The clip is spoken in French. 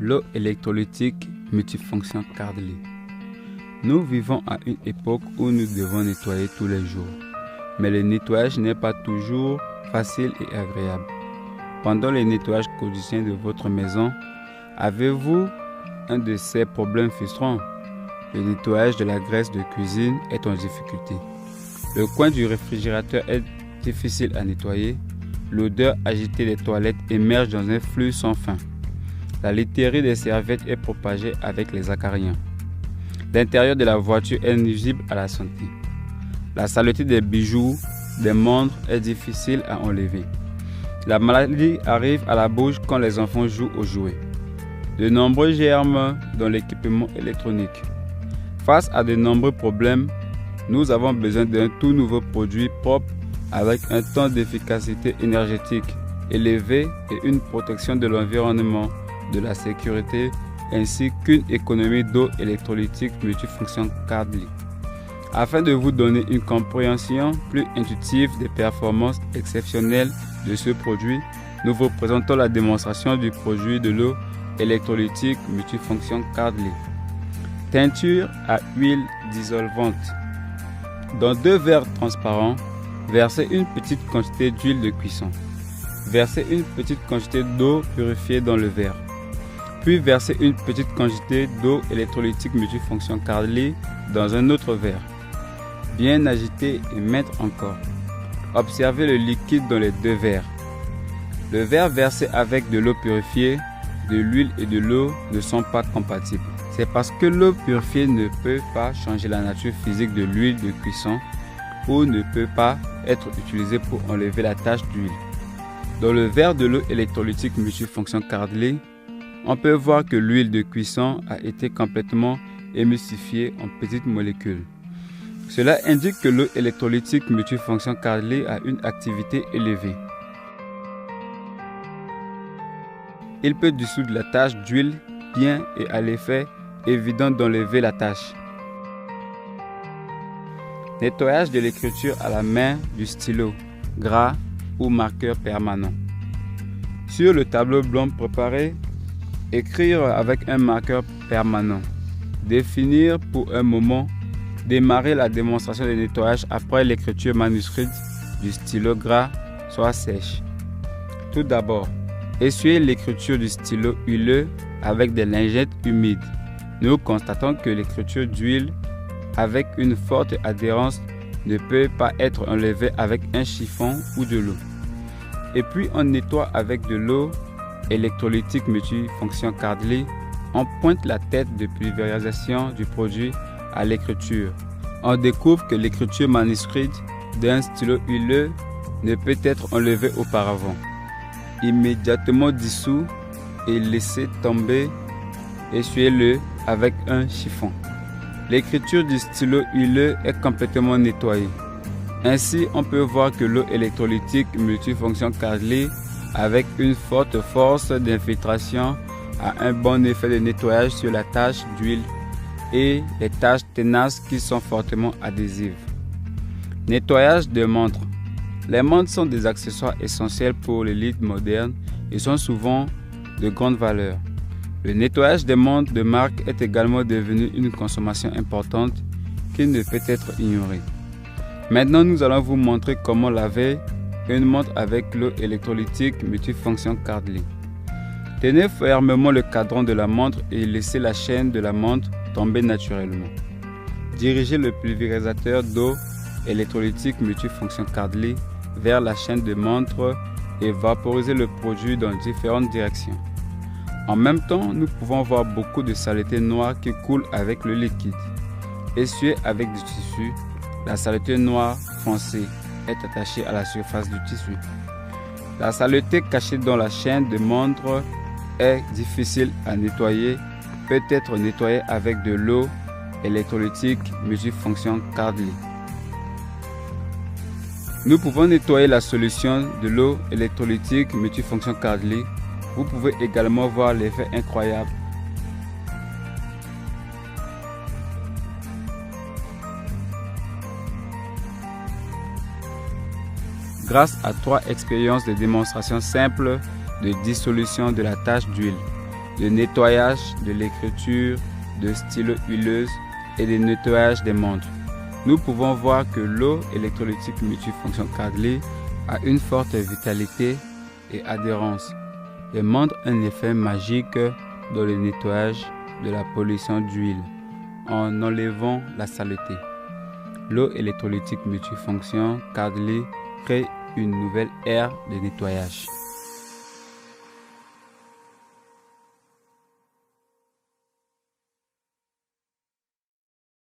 L'eau électrolytique multifonction Cardly. Nous vivons à une époque où nous devons nettoyer tous les jours. Mais le nettoyage n'est pas toujours facile et agréable. Pendant le nettoyage quotidien de votre maison, avez-vous un de ces problèmes frustrants? Le nettoyage de la graisse de cuisine est en difficulté. Le coin du réfrigérateur est difficile à nettoyer. L'odeur agitée des toilettes émerge dans un flux sans fin. La literie des serviettes est propagée avec les acariens. L'intérieur de la voiture est nuisible à la santé. La saleté des bijoux, des montres est difficile à enlever. La maladie arrive à la bouche quand les enfants jouent aux jouets. De nombreux germes dans l'équipement électronique. Face à de nombreux problèmes, nous avons besoin d'un tout nouveau produit propre avec un temps d'efficacité énergétique élevé et une protection de l'environnement, de la sécurité ainsi qu'une économie d'eau électrolytique multifonction Cardly. Afin de vous donner une compréhension plus intuitive des performances exceptionnelles de ce produit, nous vous présentons la démonstration du produit de l'eau électrolytique multifonction Cardly. Teinture à huile dissolvante. Dans 2 verres transparents, versez une petite quantité d'huile de cuisson. Versez une petite quantité d'eau purifiée dans le verre. Puis versez une petite quantité d'eau électrolytique multifonction Cardly dans un autre verre. Bien agiter et mettre encore. Observez le liquide dans les 2 verres. Le verre versé avec de l'eau purifiée, de l'huile et de l'eau ne sont pas compatibles. C'est parce que l'eau purifiée ne peut pas changer la nature physique de l'huile de cuisson ou ne peut pas être utilisée pour enlever la tache d'huile. Dans le verre de l'eau électrolytique multifonction Cardly, on peut voir que l'huile de cuisson a été complètement émulsifiée en petites molécules. Cela indique que l'eau électrolytique multifonction Cardly a une activité élevée. Il peut dissoudre la tache d'huile bien et à l'effet évident d'enlever la tache. Nettoyage de l'écriture à la main du stylo, gras ou marqueur permanent. Sur le tableau blanc préparé, écrire avec un marqueur permanent. Définir pour un moment. Démarrer la démonstration de nettoyage après l'écriture manuscrite du stylo gras soit sèche. Tout d'abord, essuyez l'écriture du stylo huileux avec des lingettes humides. Nous constatons que l'écriture d'huile avec une forte adhérence ne peut pas être enlevée avec un chiffon ou de l'eau. Et puis on nettoie avec de l'eau électrolytique multifonction Cardly. On pointe la tête de pulvérisation du produit à l'écriture. On découvre que l'écriture manuscrite d'un stylo huileux ne peut être enlevée auparavant. Immédiatement dissous et laissez tomber, essuyez-le avec un chiffon. L'écriture du stylo huileux est complètement nettoyée. Ainsi, on peut voir que l'eau électrolytique multifonction Cardly avec une forte force d'infiltration a un bon effet de nettoyage sur la tache d'huile et les taches tenaces qui sont fortement adhésives. Nettoyage de montres. Les montres sont des accessoires essentiels pour l'élite moderne et sont souvent de grande valeur. Le nettoyage des montres de marque est également devenu une consommation importante qui ne peut être ignorée. Maintenant, nous allons vous montrer comment laver une montre avec l'eau électrolytique multifonction Cardly. Tenez fermement le cadran de la montre et laissez la chaîne de la montre tomber naturellement. Dirigez le pulvérisateur d'eau électrolytique multifonction Cardly vers la chaîne de montre et vaporisez le produit dans différentes directions. En même temps, nous pouvons voir beaucoup de saleté noire qui coule avec le liquide. Essuyez avec du tissu. La saleté noire foncée est attachée à la surface du tissu. La saleté cachée dans la chaîne de montre est difficile à nettoyer, peut être nettoyée avec de l'eau électrolytique multifonction Cardly. Nous pouvons nettoyer la solution de l'eau électrolytique multifonction Cardly. Vous pouvez également voir l'effet incroyable. Grâce à 3 expériences de démonstration simples de dissolution de la tache d'huile, de nettoyage de l'écriture, de stylo huileuse et de nettoyage des montres. Nous pouvons voir que l'eau électrolytique multifonction Cadley a une forte vitalité et adhérence et montre un effet magique dans le nettoyage de la pollution d'huile en enlevant la saleté. L'eau électrolytique multifonction Cadley crée une nouvelle ère de nettoyage.